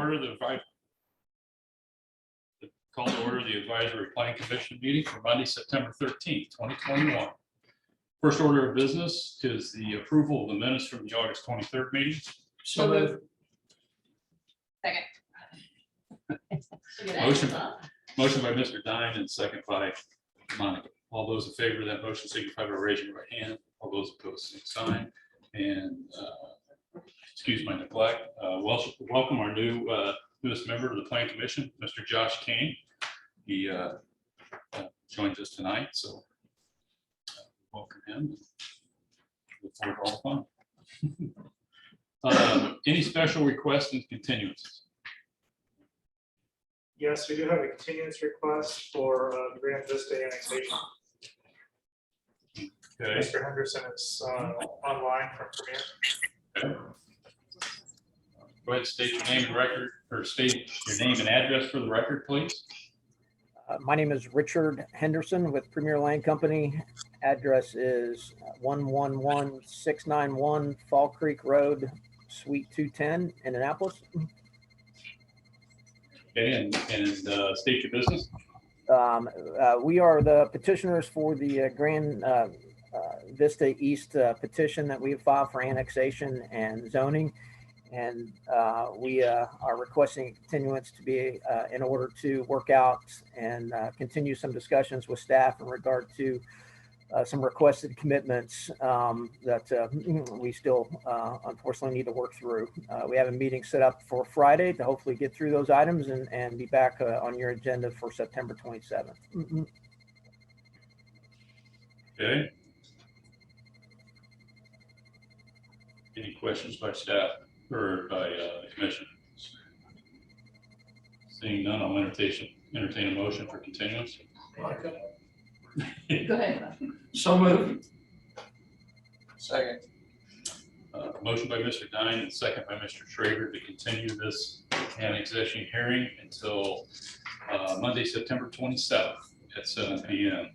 order the Advisory Planning Commission meeting for Monday, September 13th, 2021. First order of business is the approval of the minutes from the August 23rd meeting. So moved. Second. Motion by Mr. Dine and second by Monica. All those in favor of that motion signify by raising your right hand. All those opposed, same sign. And excuse my neglect. Welcome our newest member of the Planning Commission, Mr. Josh Kane. He joins us tonight, so welcome him. Look forward to all the fun. Any special requests and continuances? Yes, we do have a continuance request for Grand Vista annexation. Okay. Mr. Henderson is online from Premier. Go ahead, state your name and record, or state your name and address for the record, please. My name is Richard Henderson with Premier Land Company. Address is 111691 Fall Creek Road, Suite 210 in Annapolis. Okay, and state your business. We are the petitioners for the Grand Vista East petition that we have filed for annexation and zoning. And we are requesting a continuance to be in order to work out and continue some discussions with staff in regard to some requested commitments that we still unfortunately need to work through. We have a meeting set up for Friday to hopefully get through those items and be back on your agenda for September 27th. Okay. Any questions by staff or by the commission? Seeing none, I'll entertain a motion for continuance. Go ahead. So moved. Second. Motion by Mr. Dine and second by Mr. Schrader to continue this annexation hearing until Monday, September 27th at 7 p.m.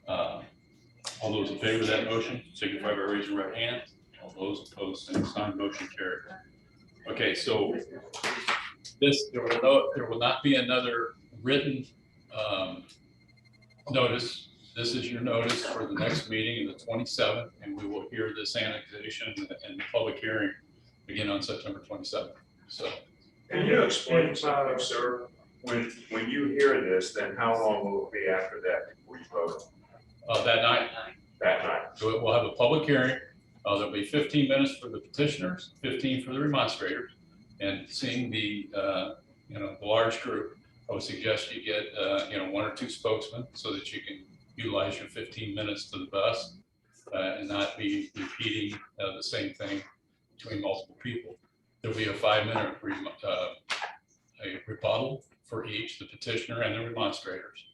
All those in favor of that motion signify by raising your right hand. All those opposed, same sign. Motion carried. Okay, so there will not be another written notice. This is your notice for the next meeting, the 27th, and we will hear this annexation and the public hearing begin on September 27th. So, Can you explain something, sir? When you hear this, then how long will it be after that before you vote? that night, That night? so we'll have a public hearing. There'll be 15 minutes for the petitioners, 15 for the remonstrators, and seeing the the large group, I would suggest you get one or two spokesmen so that you can utilize your 15 minutes to the best and not be repeating the same thing between multiple people. There'll be a 5-minute rebuttal for each, the petitioner and the remonstrators.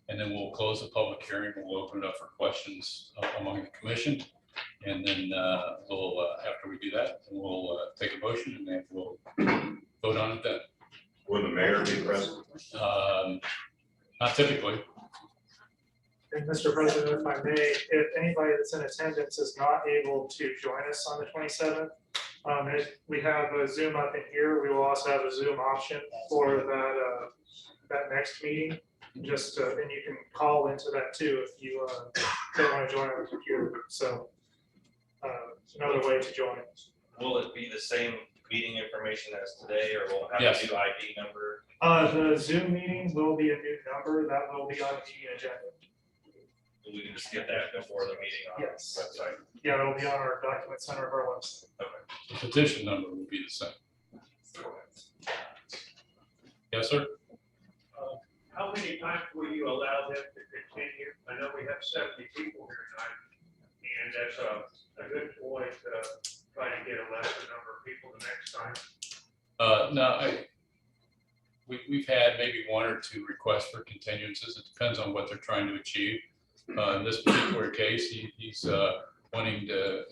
And then we'll close the public hearing and we'll open it up for questions among the commission. And then we'll, after we do that, we'll take a motion and then we'll vote on it then. Will the mayor be present? Not typically. And Mr. President, if I may, if anybody that's in attendance is not able to join us on the 27th, we have a Zoom up in here. We will also have a Zoom option for that next meeting. And you can call into that too if you don't want to join on the computer. So another way to join. Will it be the same meeting information as today, or will it have Yes. a new ID number? The Zoom meeting will be a new number that will be on the meeting agenda. We can just get that before the meeting on Yes. the website. Yeah, it'll be on our document center of our website. The petition number will be the same. Yes, sir. How many times will you allow them to continue? I know we have 70 people here tonight, and that's a good point to try to get a lesser number of people the next time. No, we've had maybe 1 or 2 requests for continuances. It depends on what they're trying to achieve. In this particular case, he's wanting to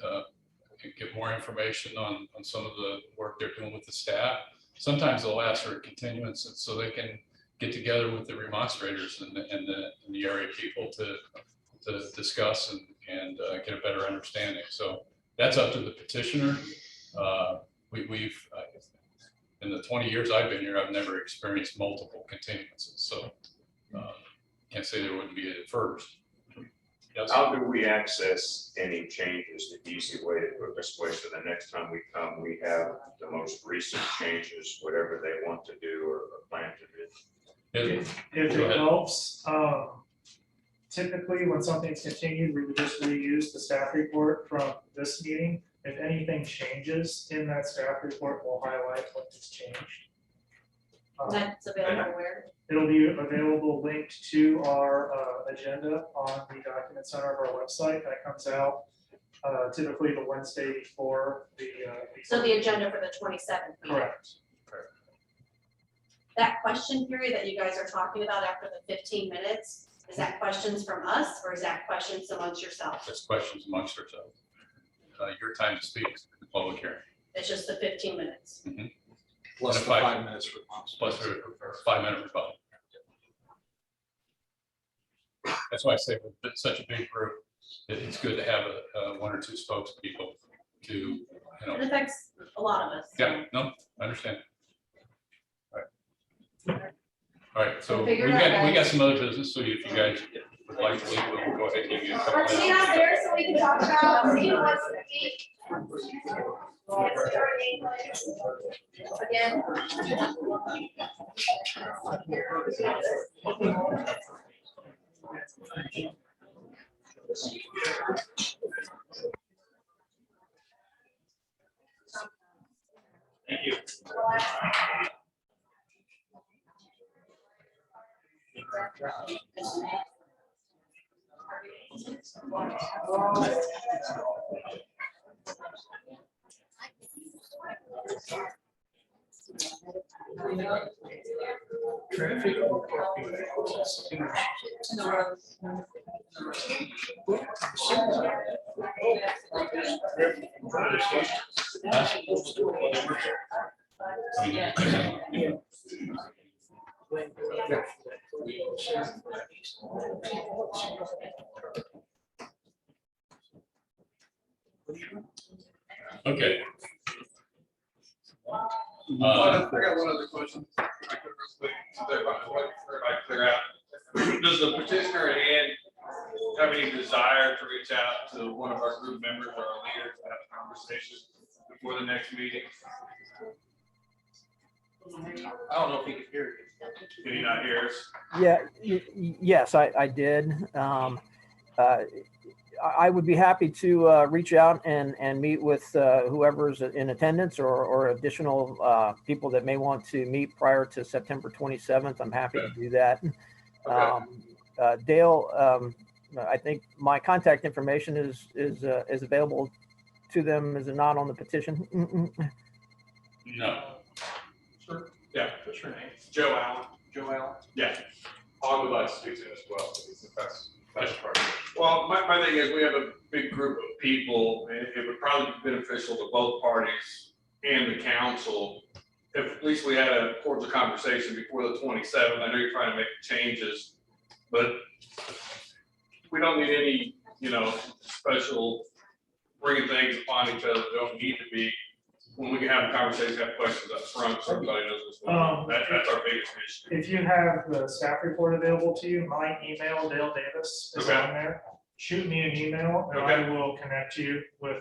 get more information on some of the work they're doing with the staff. Sometimes they'll ask for a continuance so they can get together with the remonstrators and the area people to discuss and get a better understanding. So that's up to the petitioner. in the 20 years I've been here, I've never experienced multiple continuances. So can't say there wouldn't be at first. Yes. How do we access any changes? The easy way to put this way, so the next time we come, we have the most recent changes, whatever they want to do or plan to do. If Go it ahead. helps, typically when something's continued, we would just reuse the staff report from this meeting. If anything changes in that staff report, we'll highlight what has changed. That's available where? It'll be available linked to our agenda on the document center of our website. That comes out typically the Wednesday before the. So the agenda for the 27th. Correct. That question period that you guys are talking about after the 15 minutes, is that questions from us or is that questions amongst yourselves? That's questions amongst ourselves. Your time to speak is the public hearing. It's just the 15 minutes. Plus And the 5 minutes response. Plus a 5-minute rebuttal. That's why I say with such a big group, it's good to have one or two spokespeople to, you know. It affects a lot of us. Yeah, no, I understand. All right, so We'll we figure it out, got guys. some other business, so if you guys would like to leave, we'll go ahead and give you a couple Let's see minutes. out there so we can talk about who wants to speak. Again. Thank you. Okay. I got one other question. I could real quick, so that everybody clear out. Does the petitioner at hand have any desire to reach out to one of our group members or our leaders to have a conversation before the next meeting? I don't know if he can hear you. Can he not hear us? Yeah, yes, I did. I would be happy to reach out and meet with whoever's in attendance or additional people that may want to meet prior to September 27th. I'm happy to do that. Dale, I think my contact information is available to them. Is it not on the petition? No. Sure. Yeah, what's your name? Joe Allen. Joe Allen? Yeah. I would like to speak to him as well. That's part of it. Well, my thing is we have a big group of people and it would probably be beneficial to both parties and the council if at least we had a cordial conversation before the 27th. I know you're trying to make changes, but we don't need any, special bringing things upon each other that don't need to be. When we can have a conversation, have questions up front, so everybody knows what's going on. That's our biggest issue. If you have the staff report available to you, my email, Dale Davis, is Okay. on there. Shoot me an email and I will connect you with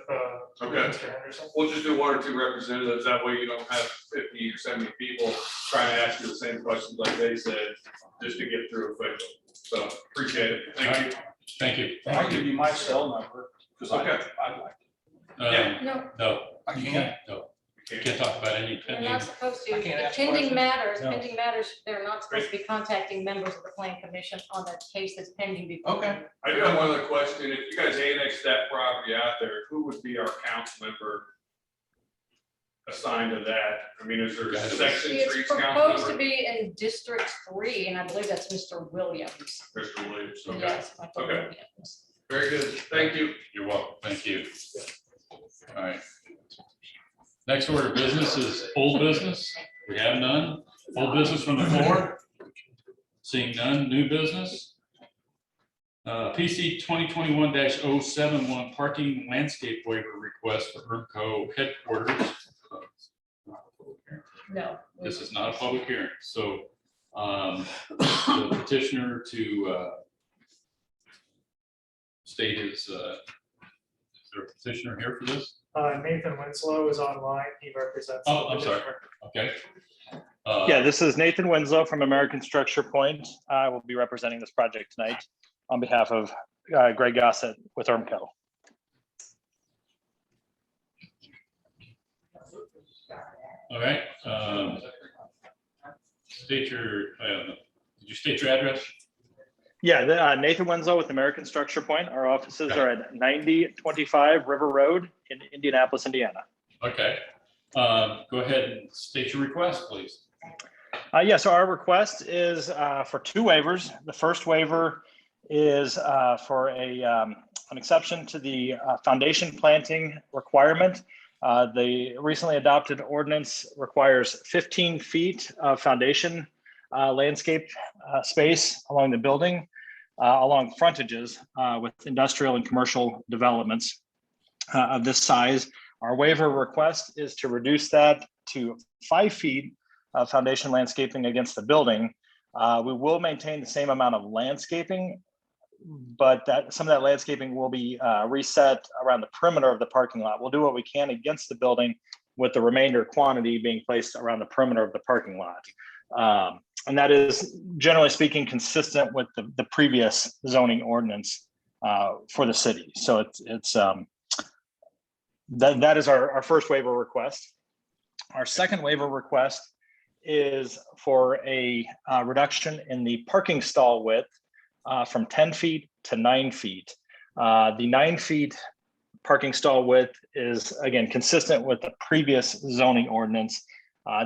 Mr. Henderson. We'll just do 1 or 2 representatives. That way you don't have 50 or 70 people trying to ask you the same questions like they said, just to get through it quickly. So appreciate it. Thank you. Thank you. I'll give you my cell number, because I'd like to. No, I you can't. can't, no. You can't talk about any They're pending. not supposed to, I can't ask pending questions. matters, they're not supposed to be contacting members of the plan commission on a case that's pending before. Okay. I do have one other question. If you guys annex that property out there, who would be our council member assigned to that? I mean, is there a section for It's each council proposed to member? be in District 3, and I believe that's Mr. Williams. Mr. Williams, okay. Yes, Michael Okay. Williams. Very good. Thank you. You're welcome. Thank you. All right. Next order of business is old business. We have none. Old business from the floor. Seeing none. New business. PC 2021-071 parking landscape waiver request for URCO headquarters. No. This is not a public hearing, so the petitioner to state his, is there a petitioner here for this? Nathan Winslow is online. He represents. Oh, the I'm sorry. petitioner. Okay. Yeah, this is Nathan Winslow from American Structure Point. I will be representing this project tonight on behalf of Greg Gossett with ERMCO. All right. State your, did you state your address? Yeah, Nathan Winslow with American Structure Point. Our offices are at 9025 River Road in Indianapolis, Indiana. Okay. Go ahead and state your request, please. Yeah, so our request is for two waivers. The first waiver is for an exception to the foundation planting requirement. The recently adopted ordinance requires 15 feet of foundation landscape space along the building, along frontages with industrial and commercial developments of this size. Our waiver request is to reduce that to 5 feet of foundation landscaping against the building. We will maintain the same amount of landscaping, but some of that landscaping will be reset around the perimeter of the parking lot. We'll do what we can against the building, with the remainder quantity being placed around the perimeter of the parking lot. And that is, generally speaking, consistent with the previous zoning ordinance for the city. So that is our first waiver request. Our second waiver request is for a reduction in the parking stall width from 10 feet to 9 feet. The 9 feet parking stall width is, again, consistent with the previous zoning ordinance.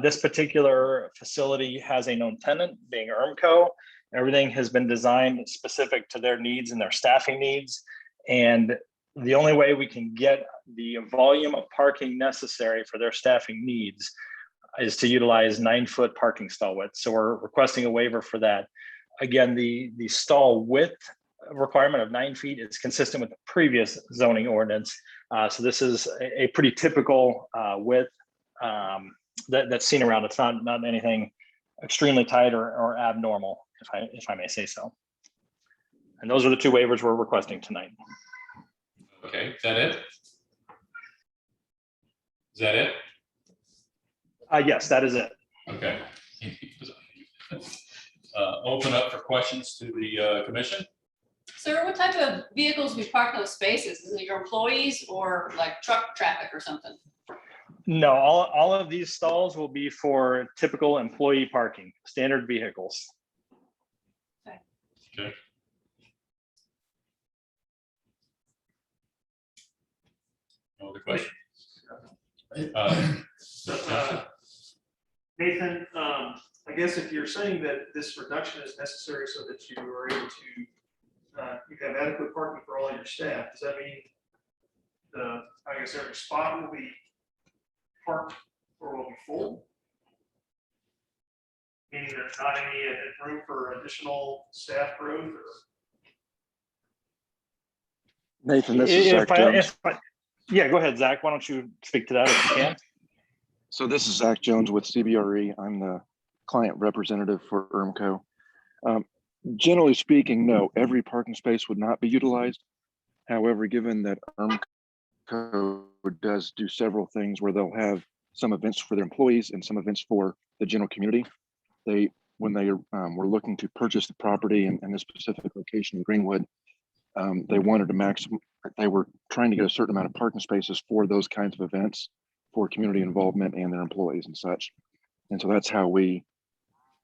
This particular facility has a known tenant, being ERMCO. Everything has been designed specific to their needs and their staffing needs. And the only way we can get the volume of parking necessary for their staffing needs is to utilize 9-foot parking stall width. So we're requesting a waiver for that. Again, the stall width requirement of 9 feet is consistent with the previous zoning ordinance. So this is a pretty typical width that's seen around. It's not anything extremely tight or abnormal, if I may say so. And those are the two waivers we're requesting tonight. Okay, is that it? Is that it? Yes, that is it. Okay. Open up for questions to the commission. Sir, what type of vehicles we park those spaces? Is it your employees or like truck traffic or something? No, all of these stalls will be for typical employee parking, standard vehicles. Okay. No other questions? Nathan, I guess if you're saying that this reduction is necessary so that you are able to, you have adequate parking for all your staff, does that mean I guess every spot will be parked or will be full? Meaning there's not any room for additional staff growth? Or? Nathan, this is Zach Jones. Yeah, go ahead, Zach. Why don't you speak to that if you can? So this is Zach Jones with CBRE. I'm the client representative for ERMCO. Generally speaking, no, every parking space would not be utilized. However, given that ERMCO does do several things where they'll have some events for their employees and some events for the general community, when they were looking to purchase the property in this specific location in Greenwood, they wanted a maximum. They were trying to get a certain amount of parking spaces for those kinds of events, for community involvement and their employees and such. And so that's how we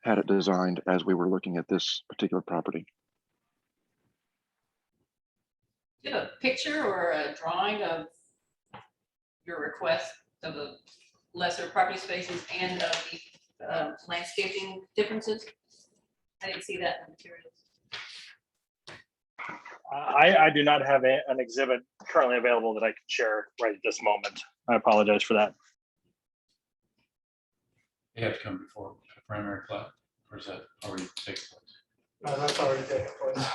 had it designed as we were looking at this particular property. Do you have a picture or a drawing of your request of the lesser property spaces and of the landscaping differences? I didn't see that in the materials. I do not have an exhibit currently available that I can share right at this moment. I apologize for that. They have to come before the primary plat, or is that already taken place? No, that's already taken place.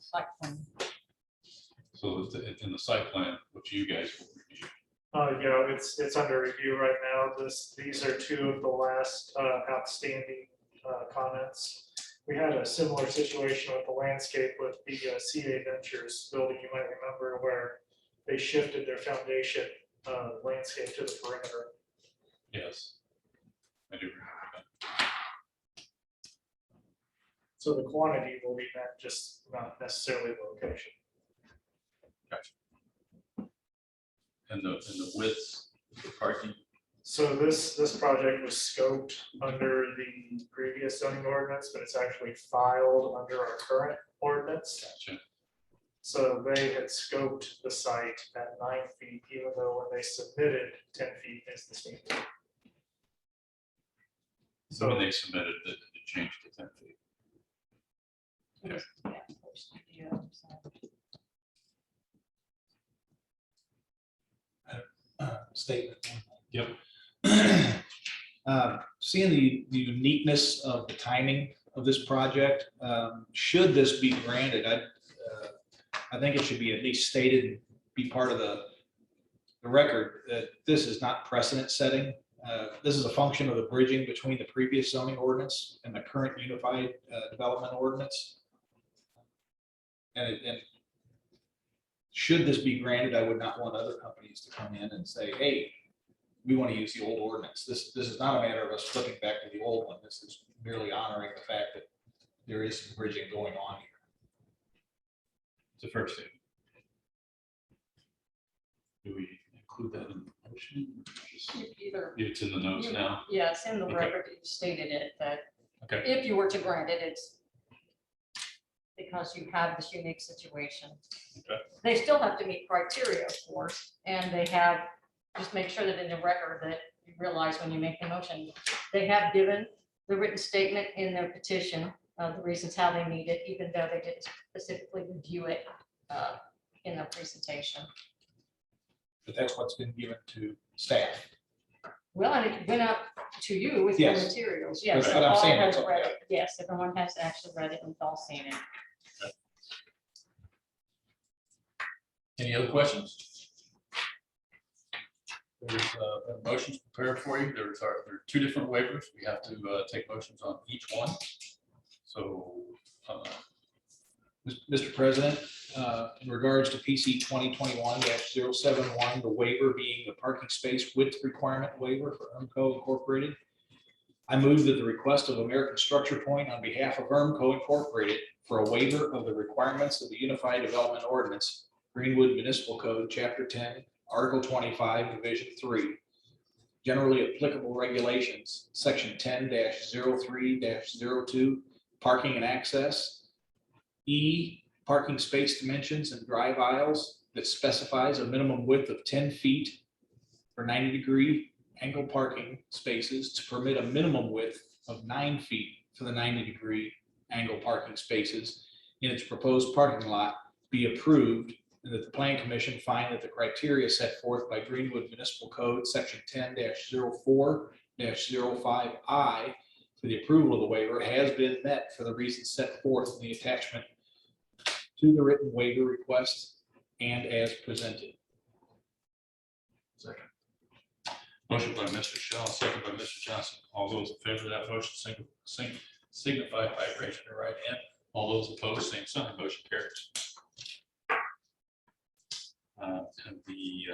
Site plan. So it's in the site plan, which you guys will review. It's under review right now. These are two of the last outstanding comments. We had a similar situation with the landscape with the CA Ventures building, you might remember, where they shifted their foundation landscape to the perimeter. Yes. I do remember that. So the quantity will be met, just not necessarily the location. And the width of the parking. So this project was scoped under the previous zoning ordinance, but it's actually filed under our current ordinance. Gotcha. So they had scoped the site at 9 feet, even though when they submitted 10 feet is the standard. So when they submitted it changed to 10 feet. Okay. Statement. Yep. Seeing the uniqueness of the timing of this project, should this be granted, I think it should be at least stated and be part of the record that this is not precedent setting. This is a function of the bridging between the previous zoning ordinance and the current unified development ordinance. And should this be granted, I would not want other companies to come in and say, hey, we want to use the old ordinance. This is not a matter of us flipping back to the old one. This is merely honoring the fact that there is some bridging going on here. It's the first thing. Do we include that in the motion? Either. It's in the notes now. Yeah, it's in the Okay. record, you stated it, that Okay. if you were to grant it, it's because you have this unique situation. Okay. They still have to meet criteria, of course, and they have, just make sure that in the record that you realize when you make the motion, they have given the written statement in their petition of the reasons how they meet it, even though they didn't specifically review it in their presentation. But that's what's been given to staff. Well, and it went up to you with your Yes. materials, yes. But I'm all saying has it's- read it. Yes, everyone has actually read it and all seen it. Any other questions? There's motions prepared for you. There are two different waivers. We have to take motions on each one. So, Mr. President, in regards to PC 2021-071, the waiver being the parking space width requirement waiver for UMCO Incorporated, I move that the request of American Structure Point on behalf of UMCO Incorporated for a waiver of the requirements of the Unified Development Ordinance, Greenwood Municipal Code, Chapter 10, Article 25, Division 3, generally applicable regulations, Section 10-03-02, parking and access, E, parking space dimensions and drive aisles that specifies a minimum width of 10 feet for 90-degree angle parking spaces to permit a minimum width of 9 feet for the 90-degree angle parking spaces in its proposed parking lot be approved, and that the Plan Commission find that the criteria set forth by Greenwood Municipal Code, Section 10-04-05I for the approval of the waiver has been met for the reasons set forth in the attachment to the written waiver request and as presented. second. Motion by Mr. Shaw, second by Mr. Johnson. All those in favor of that motion signify by raising your right hand. All those opposed, same sign. Motion carries. And the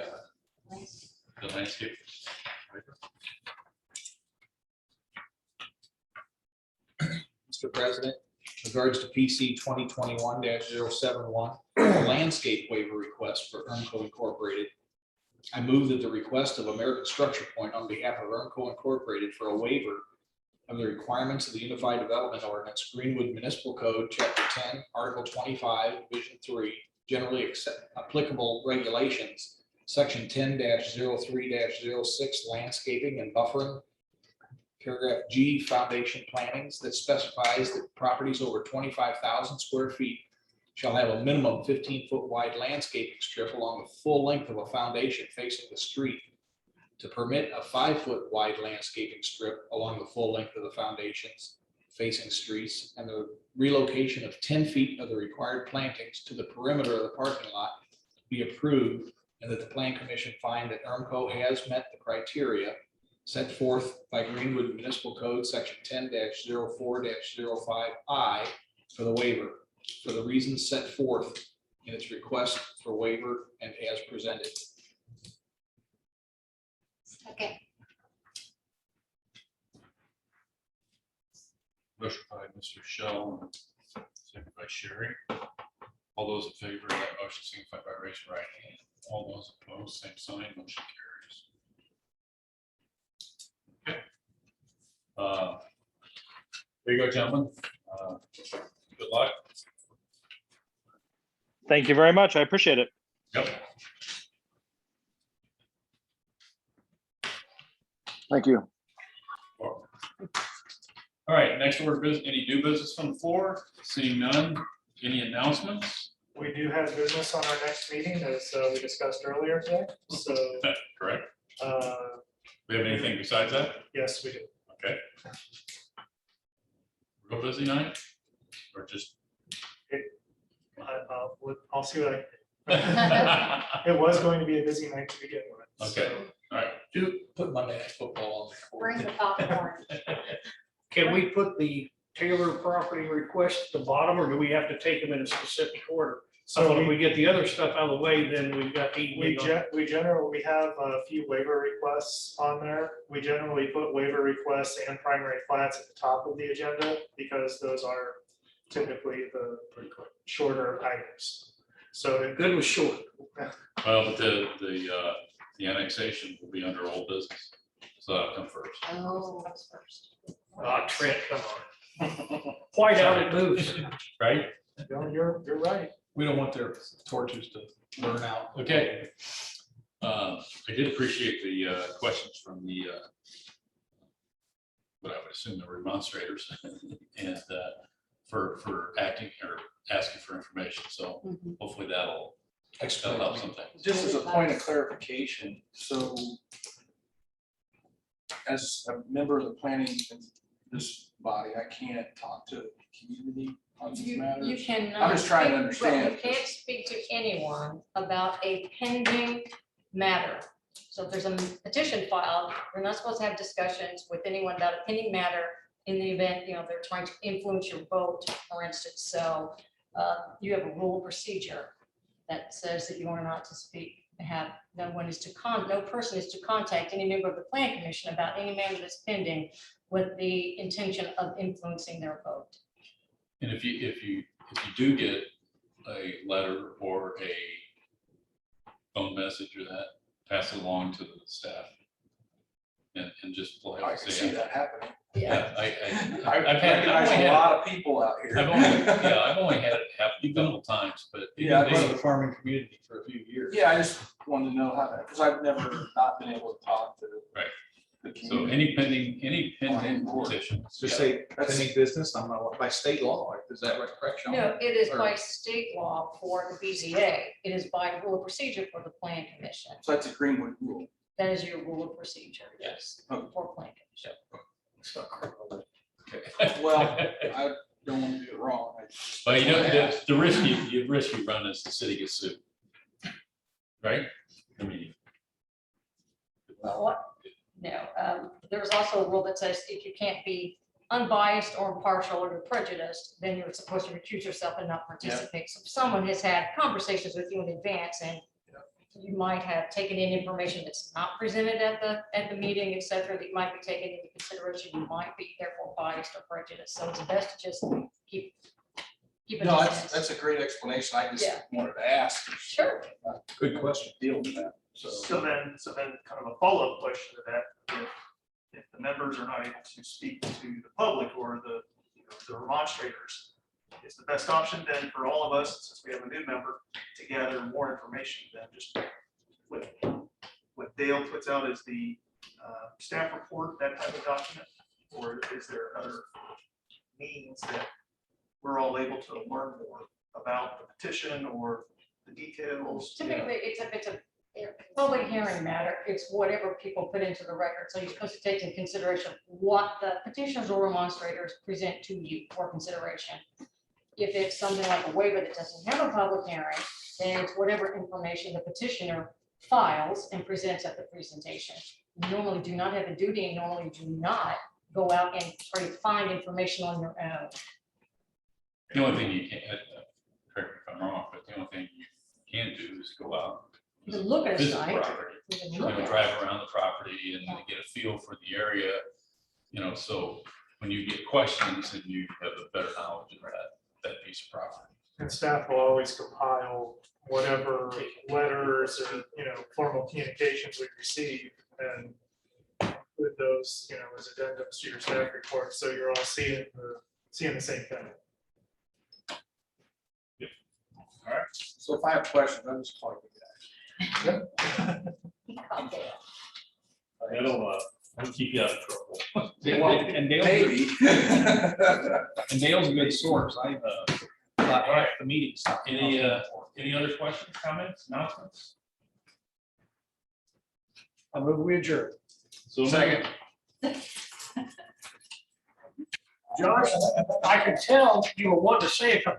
landscape waiver. Mr. President, in regards to PC 2021-071, the landscape waiver request for UMCO Incorporated, I move that the request of American Structure Point on behalf of UMCO Incorporated for a waiver of the requirements of the Unified Development Ordinance, Greenwood Municipal Code, Chapter 10, Article 25, Division 3, generally applicable regulations, Section 10-03-06, landscaping and buffering, Paragraph G, foundation plantings, that specifies that properties over 25,000 square feet shall have a minimum 15-foot wide landscaping strip along the full length of a foundation facing the street to permit a 5-foot wide landscaping strip along the full length of the foundations facing streets, and the relocation of 10 feet of the required plantings to the perimeter of the parking lot be approved and that the Plan Commission find that ERMCO has met the criteria set forth by Greenwood Municipal Code, Section 10-04-05I for the waiver, for the reasons set forth in its request for waiver and as presented. Okay. Motion by Mr. Shell, second by Sherry. All those in favor of that motion signify by raising your right hand. All those opposed, same sign, motion carries. Okay. There you go, gentlemen. Good luck. Thank you very much. I appreciate it. Yep. Thank you. All right, next order of business, any new business from the floor? Seeing none, any announcements? We do have business on our next meeting, as we discussed earlier today, so. Correct. uh, We have anything besides that? Yes, we do. Okay. Real busy night? Or just? I'll see what it was going to be a busy night to begin with. Okay, so. all right. Do put Monday Night Football on the Bring court. the popcorn. Can we put the Taylor property request at the bottom, or do we have to take them in a specific order? So So if we get the other stuff out of the way, then we've got the. we generally have a few waiver requests on there. We generally put waiver requests and primary flats at the top of the agenda because those are typically the shorter items. So Good was short. Well, but the annexation will be under old business. So that'll come first. Oh, that's first. Trent, come on. White out it moves. Right? You're right. We don't want their torches to burn out. Okay. I did appreciate the questions from the what I would assume the remonstrators and for acting or asking for information. So hopefully that'll help something. Just as a point of clarification, so as a member of the planning in this body, I can't talk to the community on these matters? You cannot. I'm just trying to speak- understand. You can't speak to anyone about a pending matter. So if there's a petition filed, you're not supposed to have discussions with anyone about a pending matter in the event, they're trying to influence your vote, for instance. So you have a rule of procedure that says that you are not to speak, no person is to contact any member of the Plan Commission about any matter that's pending with the intention of influencing their vote. And if you do get a letter or a phone message or that, pass it along to the staff. And just politely I can see that happening. Yeah, I I've had recognize a lot of people out here. I've only had it happen a couple times, but Yeah, Part of the farming community for a few years. Yeah, I just wanted to know how, because I've never not been able to talk to. Right. The so community. any pending petition. Just say pending business, I'm not, by state law, is that correct, Sean? No, it is Or- by state law for the BZA. It is by rule of procedure for the Plan Commission. So that's a Greenwood rule. That is your rule of procedure, yes, Okay. for Plan Commission. Well, I don't want to do it wrong. But the risk you run is the city gets sued. Right? I mean. Well, what? No, there's also a rule that says if you can't be unbiased or impartial or you're prejudiced, then you're supposed to recuse yourself and not participate. So if someone has had conversations with you in advance and you might have taken in information that's not presented at the meeting, et cetera, that might be taken into consideration, you might be therefore biased or prejudiced. So it's best to just keep it. No, distance. that's a great explanation. I just Yeah. wanted to ask. Sure. Good question. Deal with that. So then kind of a follow-up question to that, if the members are not able to speak to the public or the remonstrators, is the best option then for all of us, since we have a new member, to gather more information than just what Dale puts out as the staff report, that type of document? Or is there other means that we're all able to learn more about the petition or the details? Typically, it's a public hearing matter. It's whatever people put into the record. So you're supposed to take into consideration what the petitioners or remonstrators present to you for consideration. If it's something like a waiver that doesn't have a public hearing, then it's whatever information the petitioner files and presents at the presentation. You normally do not have a duty and normally do not go out and try to find information on your own. The only thing you can't, correct me if I'm wrong, but the only thing you can do is go out. You can look at a visit the site. property, You can you look know, at it. drive around the property and get a feel for the area, you know, so when you get questions and you have a better knowledge of that piece of property. And staff will always compile whatever letters or, formal communications we receive and with those, as addendums to your staff report, so you're all seeing the same thing. All right, so if I have questions, I'm just calling you guys. That'll keep you out of trouble. And Dale's, Maybe. and Dale's a good source. I've about half the meetings. Any other questions, comments, announcements? I move we adjourn. So Second. Josh, I could tell you were wanting to say a couple